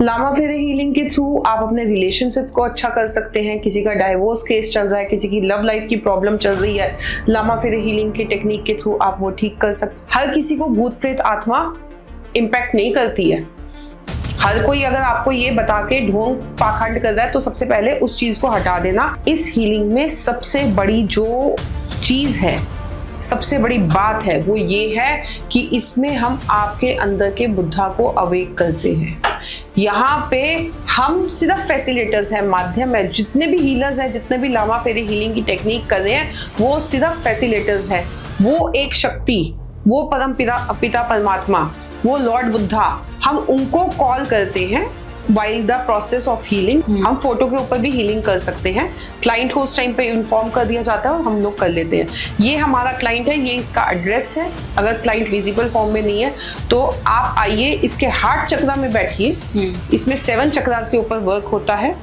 लामा फेरे हीलिंग के थ्रू आप अपने रिलेशनशिप को अच्छा कर सकते हैं। किसी का डाइवोर्स केस चल रहा है, किसी की लव लाइफ की प्रॉब्लम चल रही है, लामा फेरे हीलिंग की टेक्निक के थ्रू आप वो ठीक कर सकते। हर किसी को भूत प्रेत आत्मा इम्पैक्ट नहीं करती है। हर कोई अगर आपको ये बता के ढोंग पाखंड कर रहा है तो सबसे पहले उस चीज को हटा देना। इस हीलिंग में सबसे बड़ी जो चीज है, सबसे बड़ी बात है, वो ये है कि इसमें हम आपके अंदर के बुद्धा को अवेक करते हैं। यहाँ पे हम सिर्फ फैसिलिटेटर्स हैं, माध्यम है। जितने भी हीलर्स हैं, जितने भी लामा फेरे हीलिंग की टेक्निक कर रहे हैं, वो सिर्फ फैसिलिटेटर्स हैं। वो एक शक्ति, वो परम पिता परमात्मा, वो लॉर्ड बुद्धा, हम उनको कॉल करते हैं while the process of healing. हम फोटो के ऊपर भी हीलिंग कर सकते हैं। क्लाइंट को उस टाइम पे इन्फॉर्म कर दिया जाता है और हम लोग कर लेते हैं। ये हमारा क्लाइंट है, ये इसका एड्रेस है। अगर क्लाइंट विजिबल फॉर्म में नहीं है तो आप आइए, इसके हार्ट चक्रा में बैठिए। इसमें 7 चक्रास के ऊपर वर्क होता है।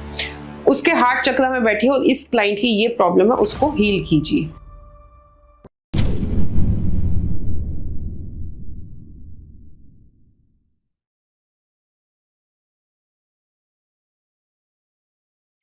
उसके हार्ट चक्रा में बैठिए और इस क्लाइंट की ये प्रॉब्लम है उसको हील कीजिए।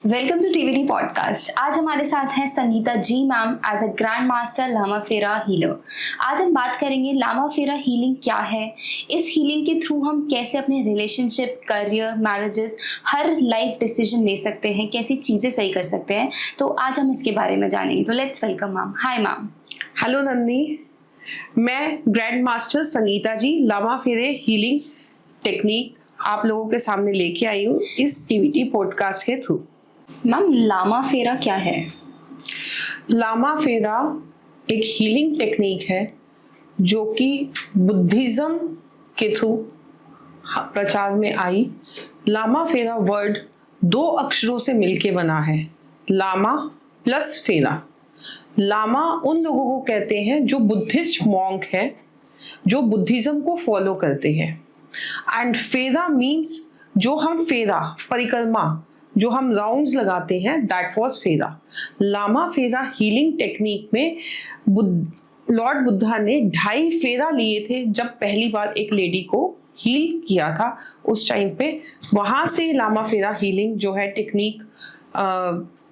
Welcome to TVT podcast. आज हमारे साथ हैं Sangeeta ji ma'am as a grand master Lama Fera healer. आज हम बात करेंगे लामा फेरा हीलिंग क्या है, इस हीलिंग के थ्रू हम कैसे अपने रिलेशनशिप, करियर, मैरिजेस, हर लाइफ डिसीजन ले सकते हैं, कैसी चीज़ें सही कर सकते हैं। तो आज हम इसके बारे में जानेंगे। तो let's welcome ma'am. Hi ma'am. Hello Nandini, मैं ग्रैंड मास्टर संगीता जी लामा फेरे हीलिंग टेक्निक आप लोगों के सामने लेके आई हूँ इस टीवीटी पॉडकास्ट के थ्रू। मैम, लामा फेरा क्या है? लामा फेरा एक हीलिंग टेक्निक है जो कि बुद्धिज्म के थ्रू प्रचार में आई। लामा फेरा वर्ड 2 अक्षरों से मिलके बना है, लामा प्लस फेरा। लामा उन लोगों को कहते हैं जो बुद्धिस्ट मॉन्क है, जो बुद्धिज्म को फॉलो करते हैं। एंड फेरा मीन्स जो हम फेरा, परिक्रमा, जो हम राउंड्स लगाते हैं, दैट वाज फेरा। लामा फेरा हीलिंग टेक्निक में लॉर्ड बुद्धा ने 2.5 फेरा लिए थे जब पहली बार एक लेडी को हील किया था उस टाइम पे। वहाँ से लामा फेरा हीलिंग जो है टेक्निक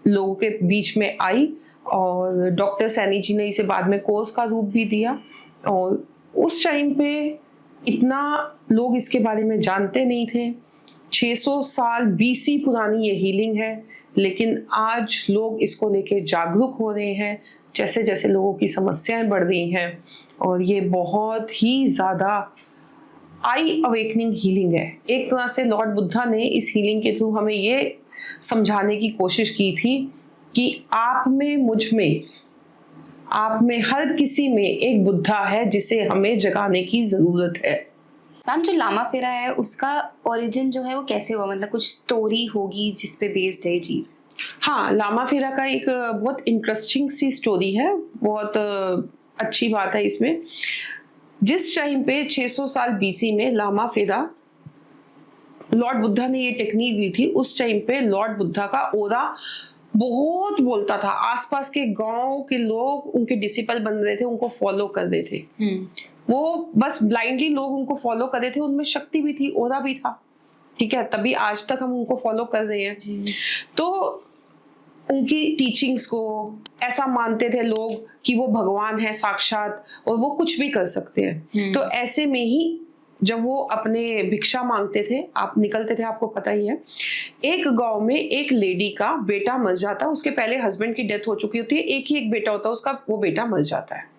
लोगों के बीच में आई और डॉक्टर सैनी जी ने इसे बाद में कोर्स का रूप भी दिया। और उस टाइम पे इतना लोग इसके बारे में जानते नहीं थे। 600 साल बीसी पुरानी ये हीलिंग है, लेकिन आज लोग इसको लेके जागरूक हो रहे हैं जैसे जैसे लोगों की समस्याएं बढ़ रही हैं। और ये बहुत ही ज़्यादा आई अवेकनिंग हीलिंग है। एक तरह से लॉर्ड बुद्धा ने इस हीलिंग के थ्रू हमें ये समझाने की कोशिश की थी कि आप में, मुझ में, आप में, हर किसी में एक बुद्धा है जिसे हमें जगाने की ज़रूरत है। मैम, जो लामा फेरा है उसका ओरिजिन जो है वो कैसे हुआ? मतलब कुछ स्टोरी होगी जिस पे बेस्ड है ये चीज़? हाँ, लामा फेरा का एक बहुत इंटरेस्टिंग सी स्टोरी है। बहुत अच्छी बात है इसमें। जिस टाइम पे 600 साल बीसी में लामा फेरा लॉर्ड बुद्धा ने ये टेक्निक दी थी, उस टाइम पे लॉर्ड बुद्धा का ओरा बहुत बोलता था। आसपास के गांव के लोग उनके डिसिपल बन रहे थे, उनको फॉलो कर रहे थे। वो बस ब्लाइंडली लोग उनको फॉलो कर रहे थे, उनमें शक्ति भी थी, ओरा भी था। ठीक है, तभी आज तक हम उनको फॉलो कर रहे हैं। तो उनकी टीचिंग्स को ऐसा मानते थे लोग कि वो भगवान है साक्षात और वो कुछ भी कर सकते हैं। तो ऐसे में ही जब वो अपने भिक्षा मांगते थे, आप निकलते थे, आपको पता ही है, एक गांव में एक लेडी का बेटा मर जाता। उसके पहले हस्बैंड की डेथ हो चुकी होती है, एक ही एक बेटा होता है उसका, वो बेटा मर जाता है।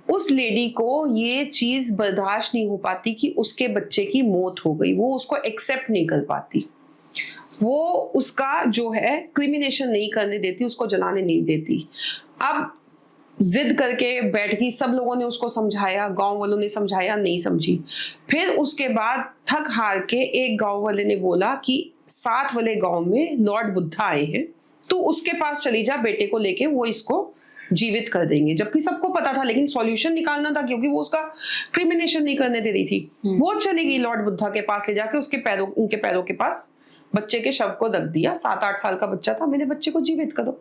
उस लेडी को ये चीज बर्दाश्त नहीं हो पाती कि उसके बच्चे की मौत हो गई। वो उसको एक्सेप्ट नहीं कर पाती। वो उसका जो है क्रिमिनेशन नहीं करने देती, उसको जलाने नहीं देती। अब जिद करके बैठ गई, सब लोगों ने उसको समझाया, गांव वालों ने समझाया, नहीं समझी। फिर उसके बाद थक हार के एक गांव वाले ने बोला कि साथ वाले गांव में लॉर्ड बुद्धा आए हैं, तो उसके पास चली जा बेटे को लेके, वो इसको जीवित कर देंगे। जबकि सबको पता था, लेकिन सॉल्यूशन निकालना था क्योंकि वो उसका क्रिमिनेशन नहीं करने दे रही थी। वो चली गई लॉर्ड बुद्धा के पास, ले जाके उनके पैरों के पास बच्चे के शव को रख दिया। 7-8 साल का बच्चा था। मेरे बच्चे को जीवित करो।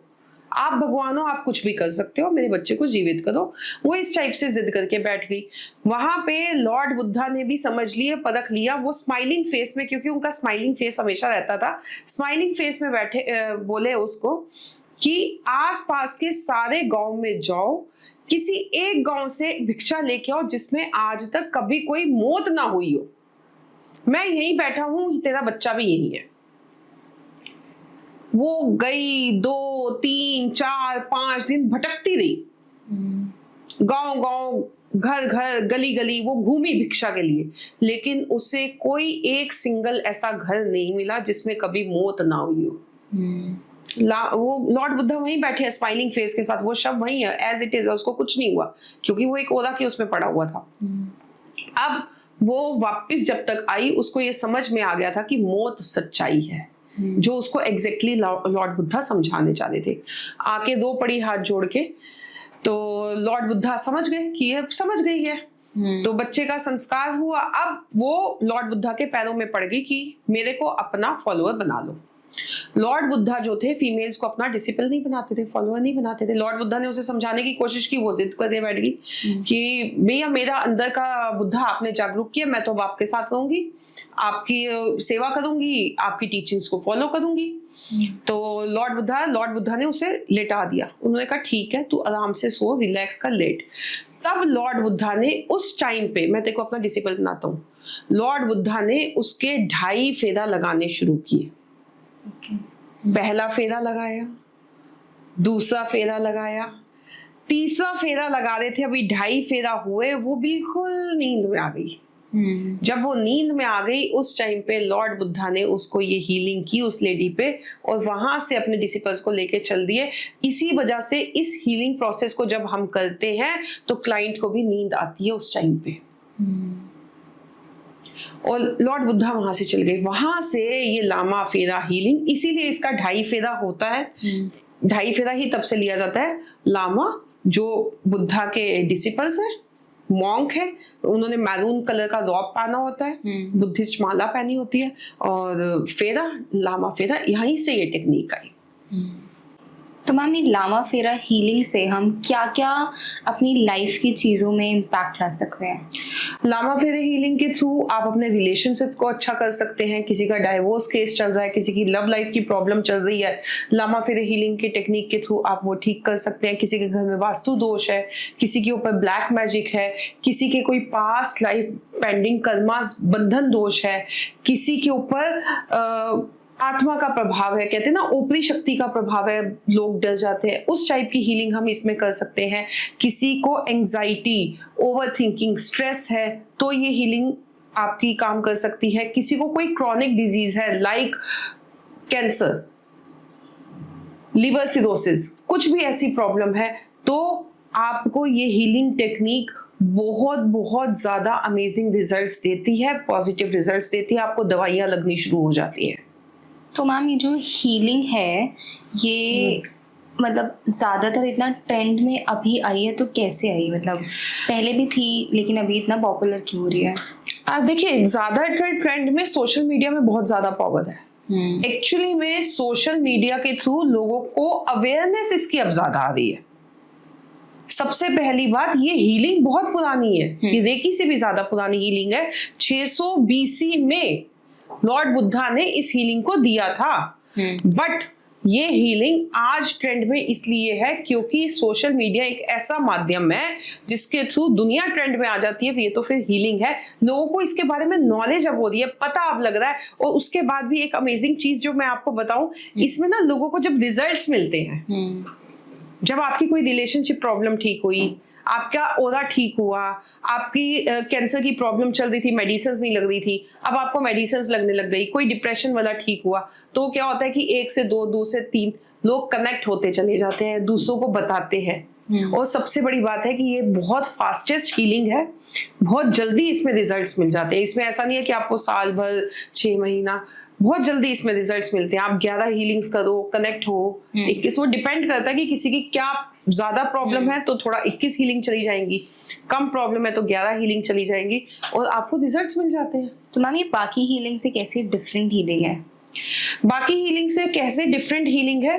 आप भगवान हो, आप कुछ भी कर सकते हो, मेरे बच्चे को जीवित करो। वो इस टाइप से जिद करके बैठ गई। वहां पे लॉर्ड बुद्धा ने भी समझ लिया, परख लिया। वो स्माइलिंग फेस में, क्योंकि उनका स्माइलिंग फेस हमेशा रहता था, स्माइलिंग फेस में बैठे बोले उसको कि आसपास के सारे गांव में जाओ, किसी एक गांव से भिक्षा लेके आओ जिसमें आज तक कभी कोई मौत ना हुई हो। मैं यहीं बैठा हूं, तेरा बच्चा भी यही है। वो गई 2, 3, 4, 5 दिन भटकती रही, गांव गांव, घर घर, गली गली, वो घूमी भिक्षा के लिए, लेकिन उसे कोई एक सिंगल ऐसा घर नहीं मिला जिसमें कभी मौत ना हुई हो। वो लॉर्ड बुद्धा वहीं बैठे हैं स्माइलिंग फेस के साथ, वो शव वहीं है एज इट इज, उसको कुछ नहीं हुआ क्योंकि वो एक ओला के उसमें पड़ा हुआ था। अब वो वापस जब तक आई, उसको ये समझ में आ गया था कि मौत सच्चाई है, जो उसको एग्जैक्टली लॉर्ड बुद्धा समझाने चाहते थे। आके रो पड़ी हाथ जोड़ के, तो लॉर्ड बुद्धा समझ गए कि ये समझ गई है। तो बच्चे का संस्कार हुआ। अब वो लॉर्ड बुद्धा के पैरों में पड़ गई कि मेरे को अपना फॉलोअर बना लो। लॉर्ड बुद्धा जो थे फीमेल्स को अपना डिसिपल नहीं बनाते थे, फॉलोअर नहीं बनाते थे। लॉर्ड बुद्धा ने उसे समझाने की कोशिश की, वो जिद करके बैठ गई कि भैया मेरा अंदर का बुद्धा आपने जागरूक किया, मैं तो अब आपके साथ रहूंगी, आपकी सेवा करूंगी, आपकी टीचिंग्स को फॉलो करूंगी। तो लॉर्ड बुद्धा ने उसे लेटा दिया। उन्होंने कहा ठीक है, तू आराम से सो, रिलैक्स कर, लेट। तब लॉर्ड बुद्धा ने उस टाइम पे, मैं तेरे को अपना डिसिपल बनाता हूँ, लॉर्ड बुद्धा ने उसके 2.5 फेरा लगाने शुरू किए। पहला फेरा लगाया, दूसरा फेरा लगाया, तीसरा फेरा लगा रहे थे, अभी 2.5 फेरा हुए, वो बिल्कुल नींद में आ गई। जब वो नींद में आ गई, उस टाइम पे लॉर्ड बुद्धा ने उसको ये हीलिंग की उस लेडी पे, और वहां से अपने डिसिपल्स को लेके चल दिए। इसी वजह से इस हीलिंग प्रोसेस को जब हम करते हैं तो क्लाइंट को भी नींद आती है उस टाइम पे। और लॉर्ड बुद्धा वहां से चल गए। वहां से ये लामा फेरा हीलिंग, इसीलिए इसका 2.5 फेरा होता है। 2.5 फेरा ही तब से लिया जाता है। लामा जो बुद्धा के डिसिपल्स है, मॉन्क है, उन्होंने मैरून कलर का रॉब पहना होता है, बुद्धिस्ट माला पहनी होती है, और फेरा, लामा फेरा, यहीं से ये टेक्निक आई। तो मैम ये लामा फेरा हीलिंग से हम क्या क्या अपनी लाइफ की चीज़ों में इम्पैक्ट ला सकते हैं? लामा फेरा हीलिंग के थ्रू आप अपने रिलेशनशिप को अच्छा कर सकते हैं। किसी का डाइवोर्स केस चल रहा है, किसी की लव लाइफ की प्रॉब्लम चल रही है, लामा फेरा हीलिंग की टेक्निक के थ्रू आप वो ठीक कर सकते हैं। किसी के घर में वास्तु दोष है, किसी के ऊपर ब्लैक मैजिक है, किसी के कोई पास्ट लाइफ पेंडिंग कर्मा बंधन दोष है, किसी के ऊपर आत्मा का प्रभाव है, कहते हैं ना ऊपरी शक्ति का प्रभाव है, लोग डर जाते हैं, उस टाइप की हीलिंग हम इसमें कर सकते हैं। किसी को एंजाइटी, ओवर थिंकिंग, स्ट्रेस है, तो ये हीलिंग आपकी काम कर सकती है। किसी को कोई क्रॉनिक डिजीज है लाइक कैंसर, लिवर सिरोसिस, कुछ भी ऐसी प्रॉब्लम है, तो आपको ये हीलिंग टेक्निक बहुत बहुत ज्यादा अमेजिंग रिजल्ट्स देती है, पॉजिटिव रिजल्ट्स देती है। आपको दवाइयां लगनी शुरू हो जाती है। तो मैम ये जो हीलिंग है, ये मतलब ज़्यादातर इतना ट्रेंड में अभी आई है, तो कैसे आई? मतलब पहले भी थी लेकिन अभी इतना पॉपुलर क्यों हो रही है? देखिए, ज्यादा ट्रेंड में सोशल मीडिया में बहुत ज्यादा पावर है। एक्चुअली में सोशल मीडिया के थ्रू लोगों को अवेयरनेस इसकी अब ज्यादा आ रही है। सबसे पहली बात, ये हीलिंग बहुत पुरानी है, ये रेकी से भी ज्यादा पुरानी हीलिंग है। 600 BC में लॉर्ड बुद्धा ने इस हीलिंग को दिया था। बट ये हीलिंग आज ट्रेंड में इसलिए है क्योंकि सोशल मीडिया एक ऐसा माध्यम है जिसके थ्रू दुनिया ट्रेंड में आ जाती है। ये तो फिर हीलिंग है, लोगों को इसके बारे में नॉलेज अब हो रही है, पता अब लग रहा है। और उसके बाद भी एक अमेजिंग चीज जो मैं आपको बताऊं, इसमें ना लोगों को जब रिजल्ट्स मिलते हैं, जब आपकी कोई रिलेशनशिप प्रॉब्लम ठीक हुई, आपका ओरा ठीक हुआ, आपकी कैंसर की प्रॉब्लम चल रही थी, मेडिसिन नहीं लग रही थी, अब आपको मेडिसिन लगने लग गई, कोई डिप्रेशन वाला ठीक हुआ, तो क्या होता है कि 1 से 2, 2 से 3 लोग कनेक्ट होते चले जाते हैं, दूसरों को बताते हैं। और सबसे बड़ी बात है कि ये बहुत फास्टेस्ट हीलिंग है, बहुत जल्दी इसमें रिजल्ट्स मिल जाते हैं। इसमें ऐसा नहीं है कि आपको साल भर, 6 महीना, बहुत जल्दी इसमें रिजल्ट्स मिलते हैं। आप 11 हीलिंग्स करो, कनेक्ट हो, 21, वो डिपेंड करता है कि किसी की क्या ज्यादा प्रॉब्लम है तो थोड़ा 21 हीलिंग चली जाएंगी, कम प्रॉब्लम है तो 11 हीलिंग चली जाएंगी, और आपको रिजल्ट्स मिल जाते हैं। तो मैम ये बाकी हीलिंग से कैसी डिफरेंट हीलिंग है? बाकी हीलिंग से कैसे डिफरेंट हीलिंग है?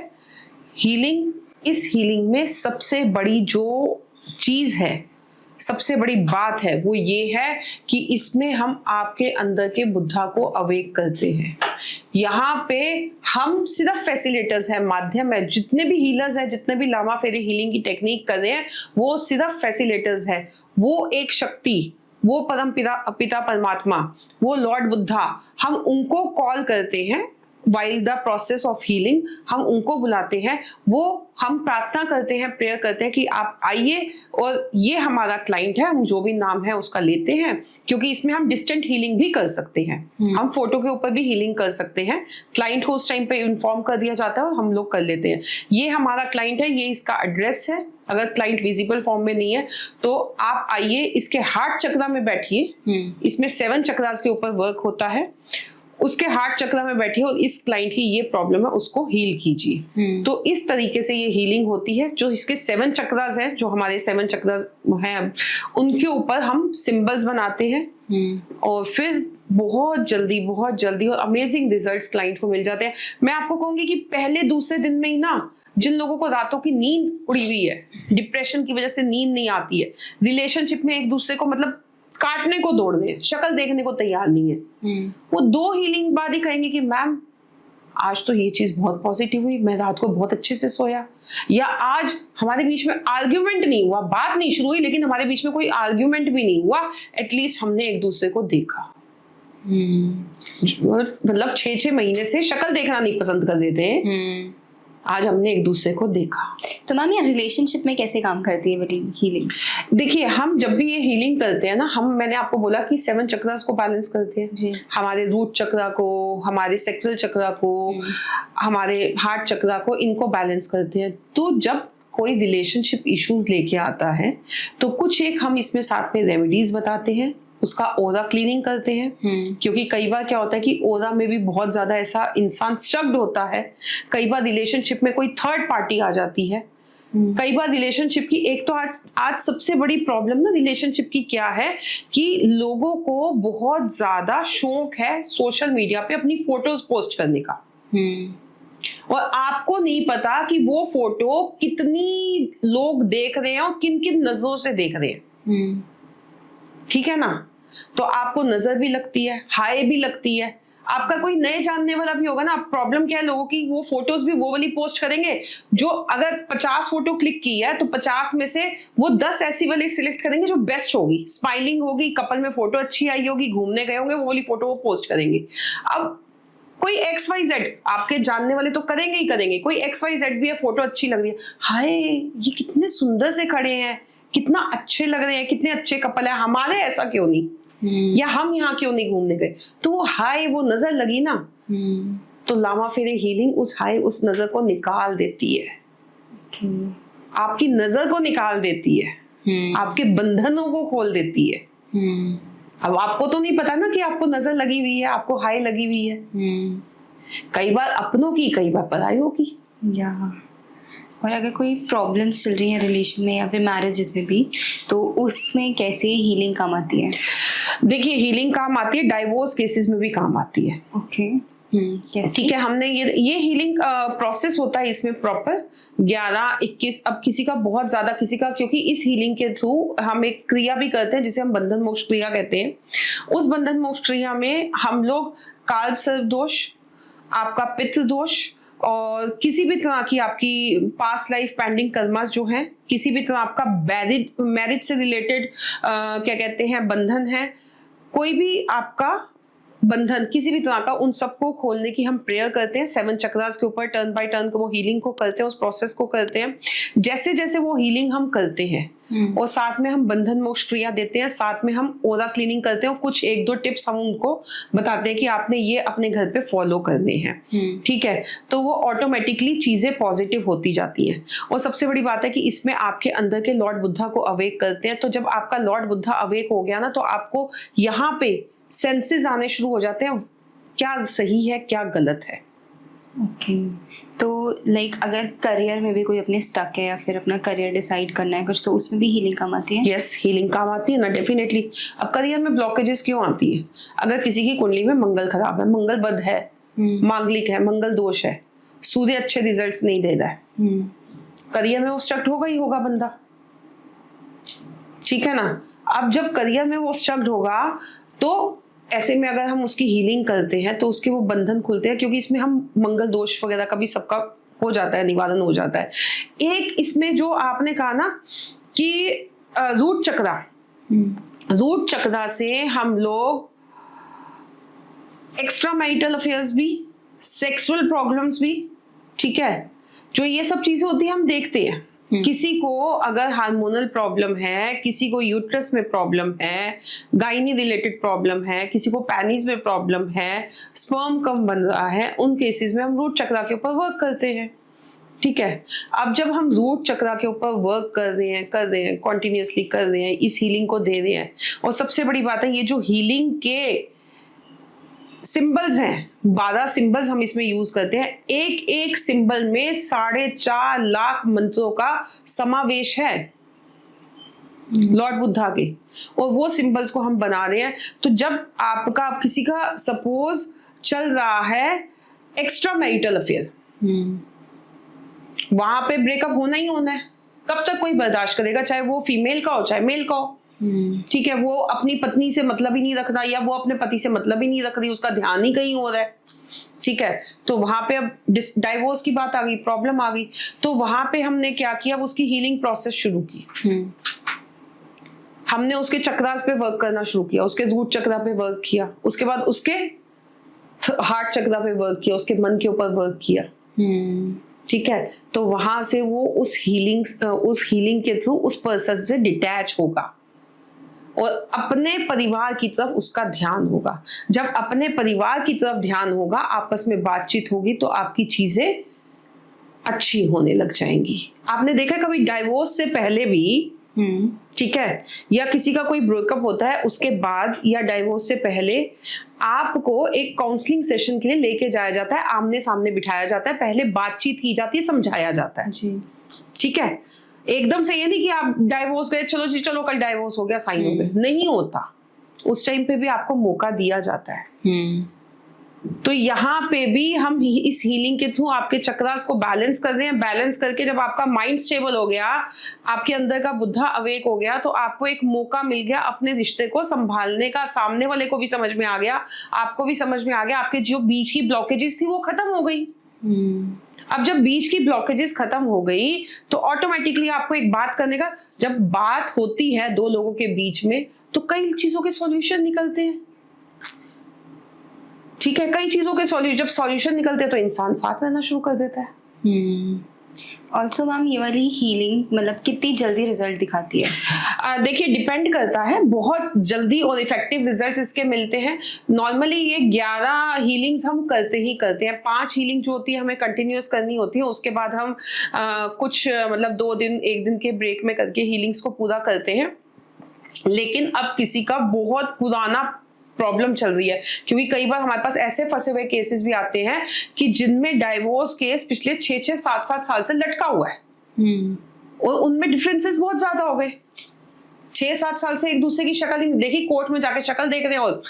हीलिंग इस हीलिंग में सबसे बड़ी जो चीज है, सबसे बड़ी बात है, वो ये है कि इसमें हम आपके अंदर के बुद्धा को अवेक करते हैं। यहाँ पे हम सिर्फ फैसिलिटेटर्स हैं, माध्यम है। जितने भी हीलर्स हैं, जितने भी लामा फेरी हीलिंग की टेक्निक कर रहे हैं, वो सिर्फ फैसिलिटेटर्स हैं। वो एक शक्ति, वो परम पिता परमात्मा, वो लॉर्ड बुद्धा, हम उनको कॉल करते हैं while the process of healing. हम उनको बुलाते हैं, वो हम प्रार्थना करते हैं, प्रेयर करते हैं कि आप आइए और ये हमारा क्लाइंट है, हम जो भी नाम है उसका लेते हैं, क्योंकि इसमें हम डिस्टेंट हीलिंग भी कर सकते हैं। हम फोटो के ऊपर भी हीलिंग कर सकते हैं। क्लाइंट को उस टाइम पे इन्फॉर्म कर दिया जाता है और हम लोग कर लेते हैं। ये हमारा क्लाइंट है, ये इसका एड्रेस है। अगर क्लाइंट विजिबल फॉर्म में नहीं है तो आप आइए, इसके हार्ट चक्रा में बैठिए। इसमें 7 चक्रास के ऊपर वर्क होता है। उसके हार्ट चक्र में बैठिए और इस क्लाइंट की ये प्रॉब्लम है उसको हील कीजिए। तो इस तरीके से ये हीलिंग होती है। जो इसके 7 चक्रास हैं, जो हमारे 7 चक्रास हैं, उनके ऊपर हम सिंबल्स बनाते हैं और फिर बहुत जल्दी और अमेजिंग रिजल्ट्स क्लाइंट को मिल जाते हैं। मैं आपको कहूंगी कि पहले दूसरे दिन में ही ना, जिन लोगों को रातों की नींद उड़ी हुई है, डिप्रेशन की वजह से नींद नहीं आती है, रिलेशनशिप में एक दूसरे को मतलब काटने को दौड़ रहे हैं, शक्ल देखने को तैयार नहीं है, वो 2 हीलिंग बाद ही कहेंगे कि मैम आज तो ये चीज बहुत पॉजिटिव हुई, मैं रात को बहुत अच्छे से सोया, या आज हमारे बीच में आर्ग्यूमेंट नहीं हुआ, बात नहीं शुरू हुई लेकिन हमारे बीच में कोई आर्ग्यूमेंट भी नहीं हुआ, एटलीस्ट हमने एक दूसरे को देखा। मतलब 6-6 महीने से शक्ल देखना नहीं पसंद कर देते हैं, आज हमने एक दूसरे को देखा। तो मैम ये रिलेशनशिप में कैसे काम करती है वाली हीलिंग? देखिए, हम जब भी ये हीलिंग करते हैं ना, मैंने आपको बोला कि 7 चक्रास को बैलेंस करते हैं जी। हमारे रूट चक्रा को, हमारे सेक्रल चक्रा को, हमारे हार्ट चक्रा को, इनको बैलेंस करते हैं। तो जब कोई रिलेशनशिप इश्यूज लेके आता है तो कुछ एक हम इसमें साथ में रेमेडीज बताते हैं, उसका ओरा क्लीनिंग करते हैं। क्योंकि कई बार क्या होता है कि ओरा में भी बहुत ज्यादा ऐसा इंसान स्ट्रक्ड होता है। कई बार रिलेशनशिप में कोई थर्ड पार्टी आ जाती है। कई बार रिलेशनशिप की एक तो आज सबसे बड़ी प्रॉब्लम ना रिलेशनशिप की क्या है कि लोगों को बहुत ज्यादा शौक है सोशल मीडिया पे अपनी फोटोज पोस्ट करने का, और आपको नहीं पता कि वो फोटो कितनी लोग देख रहे हैं और किन किन नजरों से देख रहे हैं। ठीक है ना? तो आपको नजर भी लगती है, हाय भी लगती है, आपका कोई नए जानने वाला भी होगा ना। प्रॉब्लम क्या है लोगों की, वो फोटोज भी वो वाली पोस्ट करेंगे जो अगर 50 फोटो क्लिक की है तो 50 में से वो 10 ऐसी वाली सिलेक्ट करेंगे जो बेस्ट होगी, स्माइलिंग होगी, कपल में फोटो अच्छी आई होगी, घूमने गए होंगे, वो वाली फोटो वो पोस्ट करेंगे। अब कोई XYZ आपके जानने वाले तो करेंगे ही करेंगे, कोई XYZ भी है, फोटो अच्छी लग रही है, हाय ये कितने सुंदर से खड़े हैं, कितना अच्छे लग रहे हैं, कितने अच्छे कपल है, हमारे ऐसा क्यों नहीं, या हम यहाँ क्यों नहीं घूमने गए। तो वो हाय, वो नजर लगी ना, तो लामा फेरे हीलिंग उस हाय, उस नजर को निकाल देती है। आपकी नजर को निकाल देती है, आपके बंधनों को खोल देती है। अब आपको तो नहीं पता ना कि आपको नजर लगी हुई है, आपको हाय लगी हुई है। कई बार अपनों की, कई बार परायों की। और अगर कोई प्रॉब्लम्स चल रही है रिलेशन में या फिर मैरिजेस में भी, तो उसमें कैसे हीलिंग काम आती है? देखिए, हीलिंग काम आती है, डाइवोर्स केसेस में भी काम आती है। ओके, कैसे? ठीक है, हमने ये हीलिंग प्रोसेस होता है इसमें प्रॉपर 11-21। अब किसी का बहुत ज्यादा, किसी का, क्योंकि इस हीलिंग के थ्रू हम एक क्रिया भी करते हैं जिसे हम बंधन मोक्ष क्रिया कहते हैं। उस बंधन मोक्ष क्रिया में हम लोग काल सर्प दोष, आपका पितृ दोष और किसी भी तरह की आपकी पास्ट लाइफ पेंडिंग कर्मास जो है, किसी भी तरह आपका मैरिज से रिलेटेड क्या कहते हैं बंधन है, कोई भी आपका बंधन किसी भी तरह का, उन सबको खोलने की हम प्रेयर करते हैं। 7 चक्रास के ऊपर टर्न बाय टर्न को वो हीलिंग को करते हैं, उस प्रोसेस को करते हैं। जैसे जैसे वो हीलिंग हम करते हैं और साथ में हम बंधन मोक्ष क्रिया देते हैं, साथ में हम ओरा क्लीनिंग करते हैं और कुछ 1-2 टिप्स हम उनको बताते हैं कि आपने ये अपने घर पे फॉलो करने हैं। ठीक है, तो वो ऑटोमेटिकली चीजें पॉजिटिव होती जाती हैं। और सबसे बड़ी बात है कि इसमें आपके अंदर के लॉर्ड बुद्धा को अवेक करते हैं। तो जब आपका लॉर्ड बुद्धा अवेक हो गया ना, तो आपको यहाँ पे सेंसेस आने शुरू हो जाते हैं, क्या सही है क्या गलत है। ओके, तो लाइक अगर करियर में भी कोई अपने स्टक है या फिर अपना करियर डिसाइड करना है कुछ, तो उसमें भी हीलिंग काम आती है? यस, हीलिंग काम आती है ना, डेफिनेटली। अब करियर में ब्लॉकेजेस क्यों आती है? अगर किसी की कुंडली में मंगल खराब है, मंगल बद है, मांगलिक है, मंगल दोष है, सूर्य अच्छे रिजल्ट्स नहीं दे रहा है, करियर में वो स्ट्रक्ट होगा ही होगा बंदा, ठीक है ना। अब जब करियर में वो स्ट्रक्ट होगा तो ऐसे में अगर हम उसकी हीलिंग करते हैं तो उसके वो बंधन खुलते हैं, क्योंकि इसमें हम मंगल दोष वगैरह का भी सबका हो जाता है, निवारण हो जाता है। एक इसमें जो आपने कहा ना कि रूट चक्रा, रूट चक्रा से हम लोग एक्स्ट्रा मैरिटल अफेयर्स भी, सेक्सुअल प्रॉब्लम्स भी, ठीक है, जो ये सब चीजें होती है हम देखते हैं। किसी को अगर हार्मोनल प्रॉब्लम है, किसी को यूट्रस में प्रॉब्लम है, गाइनी रिलेटेड प्रॉब्लम है, किसी को पैनिस में प्रॉब्लम है, स्पर्म कम बन रहा है, उन केसेस में हम रूट चक्रा के ऊपर वर्क करते हैं, ठीक है। अब जब हम रूट चक्रा के ऊपर वर्क कर रहे हैं कॉन्टिन्यूसली कर रहे हैं, इस हीलिंग को दे रहे हैं, और सबसे बड़ी बात है ये जो हीलिंग के सिंबल्स हैं, 12 सिंबल्स हम इसमें यूज करते हैं, एक एक सिंबल में 4.5 लाख मंत्रों का समावेश है लॉर्ड बुद्धा के, और वो सिंबल्स को हम बना रहे हैं। तो जब आपका किसी का सपोज चल रहा है एक्स्ट्रा मैरिटल अफेयर, वहां पे ब्रेकअप होना ही होना है, कब तक कोई बर्दाश्त करेगा, चाहे वो फीमेल का हो चाहे मेल का हो, ठीक है। वो अपनी पत्नी से मतलब ही नहीं रख रहा, या वो अपने पति से मतलब ही नहीं रख रही, उसका ध्यान ही कहीं हो रहा है, ठीक है। तो वहां पे अब डाइवोर्स की बात आ गई, प्रॉब्लम आ गई, तो वहां पे हमने क्या किया, उसकी हीलिंग प्रोसेस शुरू की। हमने उसके चक्रास पे वर्क करना शुरू किया, उसके रूट चक्रा पे वर्क किया, उसके बाद उसके हार्ट चक्रा पे वर्क किया, उसके मन के ऊपर वर्क किया, ठीक है। तो वहां से वो उस हीलिंग के थ्रू उस पर्सन से डिटैच होगा और अपने परिवार की तरफ उसका ध्यान होगा। जब अपने परिवार की तरफ ध्यान होगा, आपस में बातचीत होगी, तो आपकी चीजें अच्छी होने लग जाएंगी। आपने देखा कभी डाइवोर्स से पहले भी, ठीक है, या किसी का कोई ब्रेकअप होता है उसके बाद या डाइवोर्स से पहले आपको एक काउंसलिंग सेशन के लिए लेके जाया जाता है, आमने सामने बिठाया जाता है, पहले बातचीत की जाती है, समझाया जाता है जी, ठीक है। एकदम से ये नहीं कि आप डाइवोर्स गए, चलो जी चलो कल डाइवोर्स हो गया, साइन हो गए, नहीं होता। उस टाइम पे भी आपको मौका दिया जाता है। तो यहाँ पे भी हम इस हीलिंग के थ्रू आपके चक्रास को बैलेंस कर रहे हैं। बैलेंस करके जब आपका माइंड स्टेबल हो गया, आपके अंदर का बुद्धा अवेक हो गया, तो आपको एक मौका मिल गया अपने रिश्ते को संभालने का। सामने वाले को भी समझ में आ गया, आपको भी समझ में आ गया, आपके जो बीच की ब्लॉकेजेस थी वो खत्म हो गई। अब जब बीच की ब्लॉकेजेस खत्म हो गई तो ऑटोमेटिकली आपको एक बात करने का, जब बात होती है दो लोगों के बीच में तो कई चीजों के सॉल्यूशन निकलते हैं, ठीक है। कई चीजों के जब सॉल्यूशन निकलते हैं तो इंसान साथ रहना शुरू कर देता है। ऑल्सो मैम, ये वाली हीलिंग मतलब कितनी जल्दी रिजल्ट दिखाती है? देखिए डिपेंड करता है, बहुत जल्दी और इफेक्टिव रिजल्ट्स इसके मिलते हैं। नॉर्मली ये 11 हीलिंग्स हम करते हैं। 5 हीलिंग जो होती है हमें कंटिन्यूअस करनी होती है, उसके बाद हम कुछ मतलब 2 दिन 1 दिन के ब्रेक में करके हीलिंग्स को पूरा करते हैं। लेकिन अब किसी का बहुत पुराना प्रॉब्लम चल रही है, क्योंकि कई बार हमारे पास ऐसे फंसे हुए केसेस भी आते हैं कि जिनमें डाइवोर्स केस पिछले 6-6, 7-7 साल से लटका हुआ है और उनमें डिफरेंसेस बहुत ज्यादा हो गए। 6-7 साल से एक दूसरे की शक्ल ही नहीं देखी, कोर्ट में जाके शक्ल देख रहे हैं और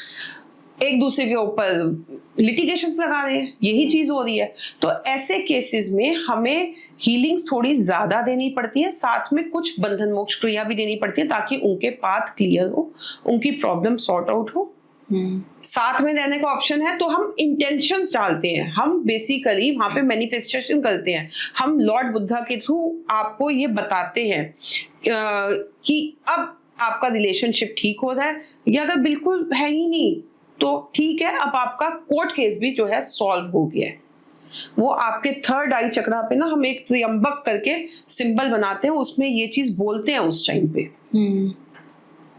एक दूसरे के ऊपर लिटिगेशंस लगा रहे हैं, यही चीज हो रही है। तो ऐसे केसेस में हमें हीलिंग्स थोड़ी ज्यादा देनी पड़ती है, साथ में कुछ बंधन मोक्ष क्रिया भी देनी पड़ती है, ताकि उनके पाथ क्लियर हो, उनकी प्रॉब्लम सॉर्ट आउट हो। साथ में रहने का ऑप्शन है तो हम इंटेंशंस डालते हैं, हम बेसिकली वहां पे मैनिफेस्टेशन करते हैं। हम लॉर्ड बुद्धा के थ्रू आपको ये बताते हैं कि अब आपका रिलेशनशिप ठीक हो रहा है, या अगर बिल्कुल है ही नहीं तो ठीक है, अब आपका कोर्ट केस भी जो है सॉल्व हो गया है। वो आपके 3rd आई चक्रा पे ना हम एक त्र्यंबक करके सिंबल बनाते हैं, उसमें ये चीज बोलते हैं उस टाइम पे।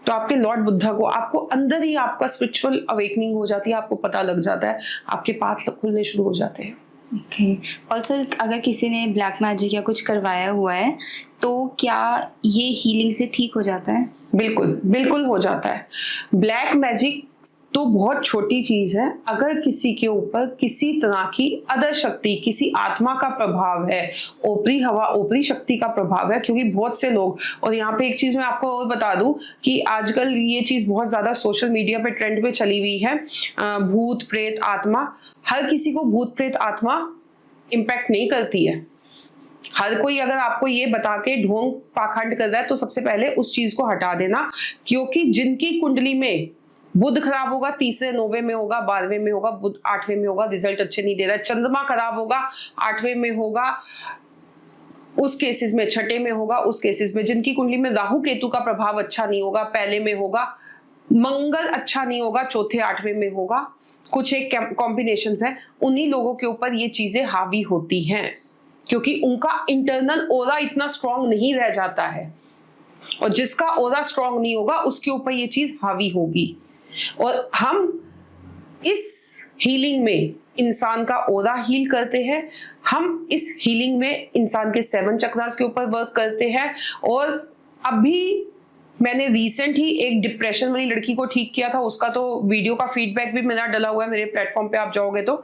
तो आपके लॉर्ड बुद्धा को, आपको अंदर ही आपका स्पिरिचुअल अवेकनिंग हो जाती है, आपको पता लग जाता है, आपके पाथ खुलने शुरू हो जाते हैं। ओके। ऑल्सो अगर किसी ने ब्लैक मैजिक या कुछ करवाया हुआ है तो क्या ये हीलिंग से ठीक हो जाता है? बिल्कुल हो जाता है। ब्लैक मैजिक तो बहुत छोटी चीज है। अगर किसी के ऊपर किसी तरह की अदर शक्ति, किसी आत्मा का प्रभाव है, ऊपरी हवा, ऊपरी शक्ति का प्रभाव है, क्योंकि बहुत से लोग, और यहाँ पे एक चीज मैं आपको और बता दूं कि आजकल ये चीज बहुत ज्यादा सोशल मीडिया पे ट्रेंड पे चली हुई है, भूत प्रेत आत्मा। हर किसी को भूत प्रेत आत्मा इम्पैक्ट नहीं करती है। हर कोई अगर आपको ये बता के ढोंग पाखंड कर रहा है तो सबसे पहले उस चीज को हटा देना, क्योंकि जिनकी कुंडली में बुध खराब होगा, तीसरे 9वें में होगा, 12वें में होगा, बुध 8वें में होगा, रिजल्ट अच्छे नहीं दे रहा है। चंद्रमा खराब होगा, 8वें में होगा, उस केसेस में 6ठे में होगा, उस केसेस में जिनकी कुंडली में राहु केतु का प्रभाव अच्छा नहीं होगा, पहले में होगा, मंगल अच्छा नहीं होगा, चौथे 8वें में होगा, कुछ एक कॉम्बिनेशंस हैं, उन्हीं लोगों के ऊपर ये चीजें हावी होती हैं, क्योंकि उनका इंटरनल ओरा इतना स्ट्रांग नहीं रह जाता है, और जिसका ओरा स्ट्रांग नहीं होगा उसके ऊपर ये चीज हावी होगी। और हम इस हीलिंग में इंसान का ओरा हील करते हैं, हम इस हीलिंग में इंसान के 7 चक्रास के ऊपर वर्क करते हैं। और अभी मैंने रिसेंट ही एक डिप्रेशन वाली लड़की को ठीक किया था, उसका तो वीडियो का फीडबैक भी मेरा डला हुआ है मेरे प्लेटफॉर्म पे, आप जाओगे तो।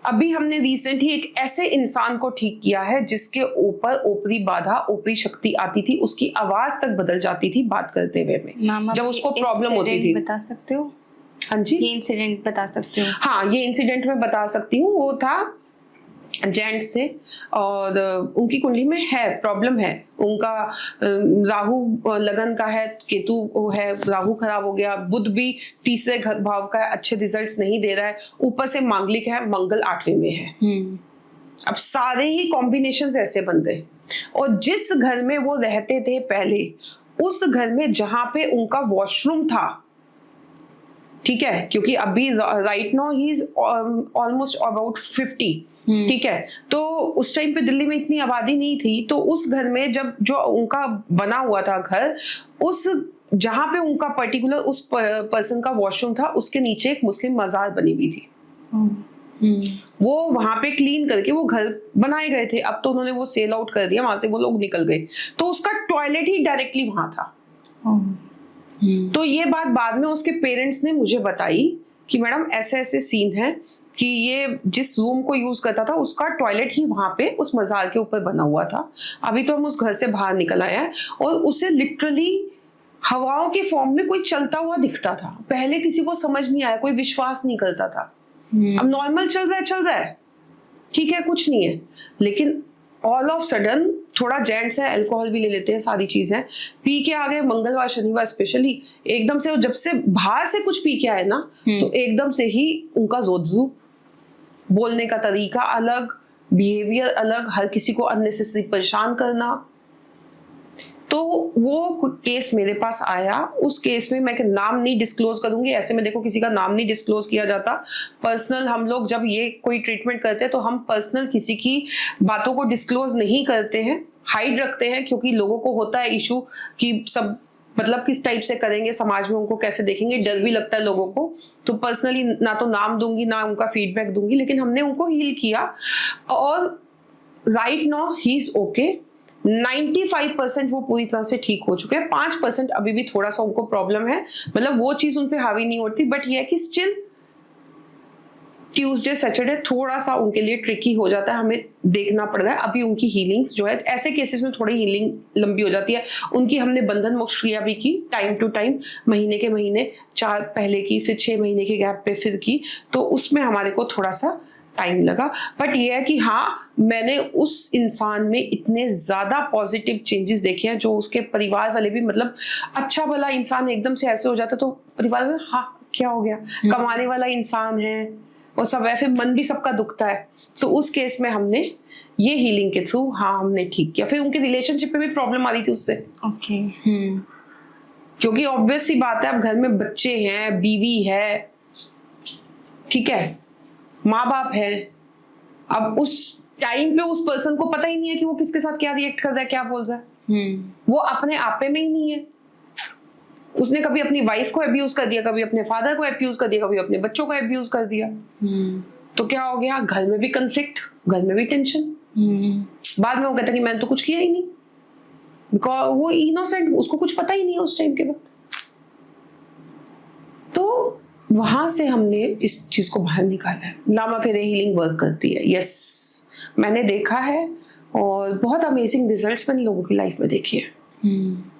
अभी हमने रिसेंट ही एक ऐसे इंसान को ठीक किया है जिसके ऊपर ऊपरी बाधा, ऊपरी शक्ति आती थी, उसकी आवाज तक बदल जाती थी बात करते हुए में, जब उसको प्रॉब्लम होती थी। बता सकते हो? हाँ जी, ये इंसिडेंट बता सकते हो? हाँ, ये इंसिडेंट मैं बता सकती हूँ। वो था जेंट्स थे और उनकी कुंडली में है प्रॉब्लम है, उनका राहु लगन का है, केतु है, राहु खराब हो गया, बुध भी तीसरे भाव का है, अच्छे रिजल्ट्स नहीं दे रहा है, ऊपर से मांगलिक है, मंगल 8वें में है। अब सारे ही कॉम्बिनेशंस ऐसे बन गए। और जिस घर में वो रहते थे पहले, उस घर में जहां पे उनका वॉशरूम था, ठीक है, क्योंकि अभी right now he is almost about 50, ठीक है, तो उस टाइम पे दिल्ली में इतनी आबादी नहीं थी, तो उस घर में जब जो उनका बना हुआ था घर, उस जहां पे उनका पर्टिकुलर उस पर्सन का वॉशरूम था, उसके नीचे एक मुस्लिम मजार बनी हुई थी। वो वहां पे क्लीन करके वो घर बनाए गए थे, अब तो उन्होंने वो सेल आउट कर दिया, वहां से वो लोग निकल गए, तो उसका टॉयलेट ही डायरेक्टली वहां था। तो ये बात बाद में उसके पेरेंट्स ने मुझे बताई कि मैडम ऐसे ऐसे सीन है कि ये जिस रूम को यूज करता था उसका टॉयलेट ही वहां पे उस मजार के ऊपर बना हुआ था। अभी तो हम उस घर से बाहर निकल आए हैं और उसे लिटरली हवाओं के फॉर्म में कोई चलता हुआ दिखता था। पहले किसी को समझ नहीं आया, कोई विश्वास नहीं करता था। अब नॉर्मल चल रहा है, ठीक है, कुछ नहीं है, लेकिन ऑल ऑफ सडन थोड़ा जेंट्स है, अल्कोहल भी ले लेते हैं, सारी चीजें पी के आ गए, मंगलवार शनिवार स्पेशली एकदम से, जब से बाहर से कुछ पी के आए ना, तो एकदम से ही उनका रोदरू, बोलने का तरीका अलग, बिहेवियर अलग, हर किसी को अननेसेसरी परेशान करना। तो वो केस मेरे पास आया। उस केस में मैं नाम नहीं डिस्क्लोज करूंगी, ऐसे में देखो किसी का नाम नहीं डिस्क्लोज किया जाता। पर्सनल हम लोग जब ये कोई ट्रीटमेंट करते हैं तो हम पर्सनल किसी की बातों को डिस्क्लोज नहीं करते हैं, हाइड रखते हैं, क्योंकि लोगों को होता है इशू कि सब मतलब किस टाइप से करेंगे, समाज में उनको कैसे देखेंगे, डर भी लगता है लोगों को। तो पर्सनली ना तो नाम दूंगी ना उनका फीडबैक दूंगी, लेकिन हमने उनको हील किया और right now he is okay. 95% वो पूरी तरह से ठीक हो चुके हैं। 5% अभी भी थोड़ा सा उनको प्रॉब्लम है, मतलब वो चीज उन पे हावी नहीं होती, बट ये है कि स्टिल ट्यूसडे सैटरडे थोड़ा सा उनके लिए ट्रिकी हो जाता है, हमें देखना पड़ रहा है। अभी उनकी हीलिंग्स जो है, ऐसे केसेस में थोड़ी हीलिंग लंबी हो जाती है उनकी। हमने बंधन मोक्ष क्रिया भी की टाइम टू टाइम, महीने के महीने 4 पहले की, फिर 6 महीने के गैप पे फिर की, तो उसमें हमारे को थोड़ा सा टाइम लगा। बट ये है कि हाँ, मैंने उस इंसान में इतने ज्यादा पॉजिटिव चेंजेस देखे हैं, जो उसके परिवार वाले भी, मतलब अच्छा भला इंसान एकदम से ऐसे हो जाता तो परिवार में हाँ क्या हो गया, कमाने वाला इंसान है वो सब है, फिर मन भी सबका दुखता है। तो उस केस में हमने ये हीलिंग के थ्रू हाँ हमने ठीक किया। फिर उनके रिलेशनशिप में भी प्रॉब्लम आ रही थी उससे, ओके। क्योंकि ऑब्वियस सी बात है, अब घर में बच्चे हैं, बीवी है, ठीक है, माँ बाप है। अब उस टाइम पे उस पर्सन को पता ही नहीं है कि वो किसके साथ क्या रिएक्ट कर रहा है, क्या बोल रहा है। वो अपने आपे में ही नहीं है। उसने कभी अपनी वाइफ को अब्यूज कर दिया, कभी अपने फादर को अब्यूज कर दिया, कभी अपने बच्चों को अब्यूज कर दिया। तो क्या हो गया, घर में भी कंफ्लिक्ट, घर में भी टेंशन। बाद में वो कहता कि मैंने तो कुछ किया ही नहीं, बिकॉज वो इनोसेंट, उसको कुछ पता ही नहीं है उस टाइम के बाद। तो वहां से हमने इस चीज को बाहर निकाला है। लामा फेरा हीलिंग वर्क करती है, यस, मैंने देखा है और बहुत अमेजिंग रिजल्ट्स मैंने लोगों की लाइफ में देखे हैं।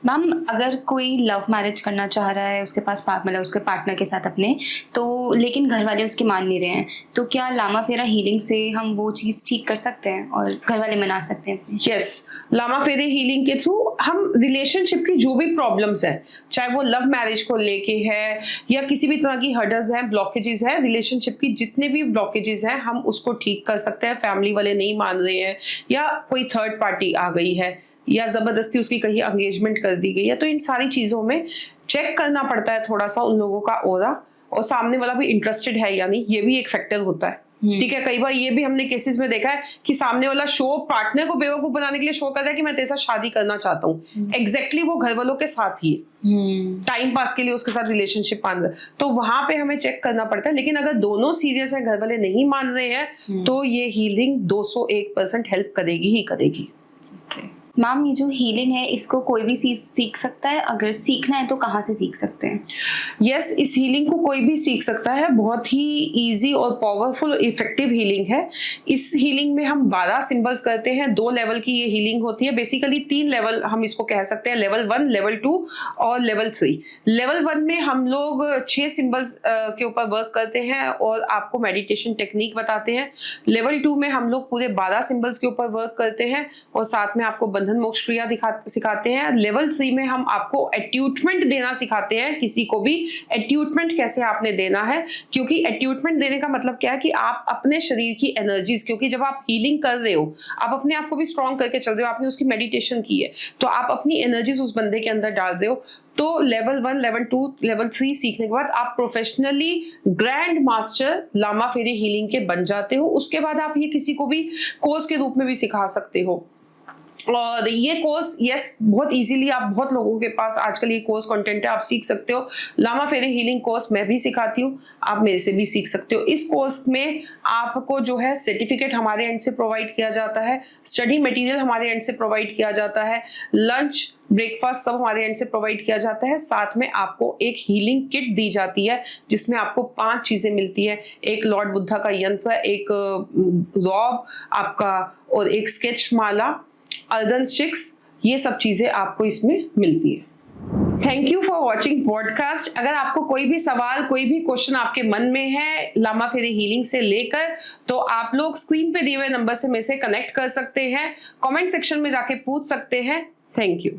मैम अगर कोई लव मैरिज करना चाह रहा है, उसके पास मतलब उसके पार्टनर के साथ अपने, तो लेकिन घर वाले उसके मान नहीं रहे हैं, तो क्या लामा फेरा हीलिंग से हम वो चीज़ ठीक कर सकते हैं और घर वाले मना सकते हैं अपने? यस, लामा फेरे हीलिंग के थ्रू हम रिलेशनशिप की जो भी प्रॉब्लम्स है, चाहे वो लव मैरिज को लेके है या किसी भी तरह की हर्डल्स हैं, ब्लॉकेजेस हैं, रिलेशनशिप की जितने भी ब्लॉकेजेस हैं हम उसको ठीक कर सकते हैं। फैमिली वाले नहीं मान रहे हैं या कोई थर्ड पार्टी आ गई है या जबरदस्ती उसकी कहीं एंगेजमेंट कर दी गई है, तो इन सारी चीजों में चेक करना पड़ता है थोड़ा सा उन लोगों का ऑरा, और सामने वाला भी इंटरेस्टेड है या नहीं, ये भी एक फैक्टर होता है। ठीक है, कई बार ये भी हमने केसेस में देखा है कि सामने वाला शो पार्टनर को बेवकूफ बनाने के लिए शो कर रहा है कि मैं तेरे साथ शादी करना चाहता हूँ, एग्जैक्टली वो घर वालों के साथ ही टाइम पास के लिए उसके साथ रिलेशनशिप मान रहा है, तो वहां पे हमें चेक करना पड़ता है। लेकिन अगर दोनों सीरियस है, घर वाले नहीं मान रहे हैं, तो ये हीलिंग 201% हेल्प करेगी ही करेगी। मैम ये जो हीलिंग है इसको कोई भी सीख सकता है? अगर सीखना है तो कहाँ से सीख सकते हैं? यस, इस हीलिंग को कोई भी सीख सकता है, बहुत ही इजी और पावरफुल इफेक्टिव हीलिंग है। इस हीलिंग में हम 12 सिंबल्स करते हैं, 2 लेवल की ये हीलिंग होती है। बेसिकली 3 लेवल हम इसको कह सकते हैं, लेवल 1, लेवल 2 और लेवल 3। लेवल 1 में हम लोग 6 सिंबल्स के ऊपर वर्क करते हैं और आपको मेडिटेशन टेक्निक बताते हैं। लेवल 2 में हम लोग पूरे 12 सिंबल्स के ऊपर वर्क करते हैं और साथ में आपको बंधन मोक्ष क्रिया सिखाते हैं। लेवल 3 में हम आपको एट्यूटमेंट देना सिखाते हैं, किसी को भी एट्यूटमेंट कैसे आपने देना है, क्योंकि एट्यूटमेंट देने का मतलब क्या है कि आप अपने शरीर की एनर्जीज, क्योंकि जब आप हीलिंग कर रहे हो आप अपने आप को भी स्ट्रॉन्ग करके चल रहे हो, आपने उसकी मेडिटेशन की है, तो आप अपनी एनर्जीज उस बंदे के अंदर डाल रहे हो। तो लेवल 1, लेवल 2, लेवल 3 सीखने के बाद आप प्रोफेशनली ग्रैंड मास्टर लामा फेरे हीलिंग के बन जाते हो। उसके बाद आप ये किसी को भी कोर्स के रूप में भी सिखा सकते हो। और ये कोर्स यस बहुत इजीली आप बहुत लोगों के पास आजकल ये कोर्स कंटेंट है, आप सीख सकते हो। लामा फेरे हीलिंग कोर्स मैं भी सिखाती हूँ, आप मेरे से भी सीख सकते हो। इस कोर्स में आपको जो है सर्टिफिकेट हमारे एंड से प्रोवाइड किया जाता है, स्टडी मटेरियल हमारे एंड से प्रोवाइड किया जाता है, लंच ब्रेकफास्ट सब हमारे एंड से प्रोवाइड किया जाता है। साथ में आपको एक हीलिंग किट दी जाती है जिसमें आपको 5 चीजें मिलती है। एक लॉर्ड बुद्धा का यंत्र, एक रॉब आपका और एक स्केच माला, अर्दन स्टिक्स, ये सब चीजें आपको इसमें मिलती है। Thank you for watching podcast. अगर आपको कोई भी सवाल, कोई भी क्वेश्चन आपके मन में है लामा फेरे हीलिंग से लेकर, तो आप लोग स्क्रीन पे दिए हुए नंबर से मेरे से कनेक्ट कर सकते हैं, कमेंट सेक्शन में जाके पूछ सकते हैं। Thank you.